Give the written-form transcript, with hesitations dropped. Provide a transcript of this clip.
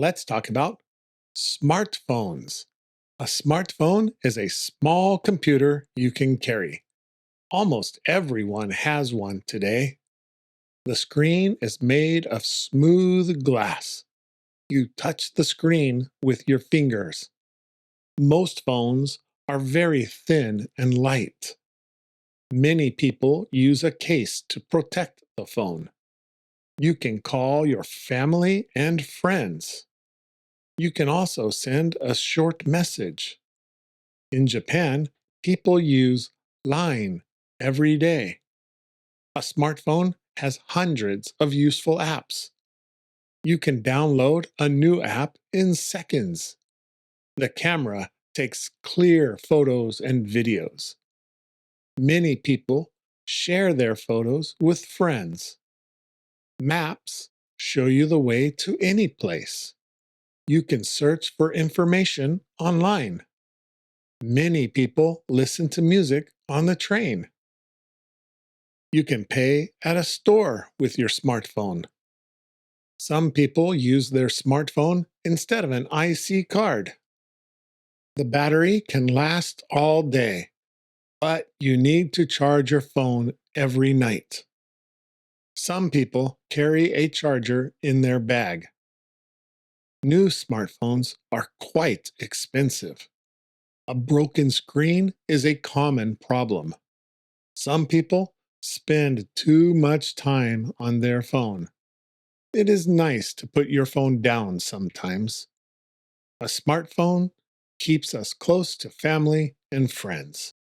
Let's talk about smartphones. A smartphone is a small computer you can carry. Almost everyone has one today. The screen is made of smooth glass. You touch the screen with your fingers. Most phones are very thin and light. Many people use a case to protect the phone. You can call your family and friends. You can also send a short message. In Japan, people use Line every day. A smartphone has hundreds of useful apps. You can download a new app in seconds. The camera takes clear photos and videos. Many people share their photos with friends. Maps show you the way to any place. You can search for information online. Many people listen to music on the train. You can pay at a store with your smartphone. Some people use their smartphone instead of an IC card. The battery can last all day, but you need to charge your phone every night. Some people carry a charger in their bag. New smartphones are quite expensive. A broken screen is a common problem. Some people spend too much time on their phone. It is nice to put your phone down sometimes. A smartphone keeps us close to family and friends.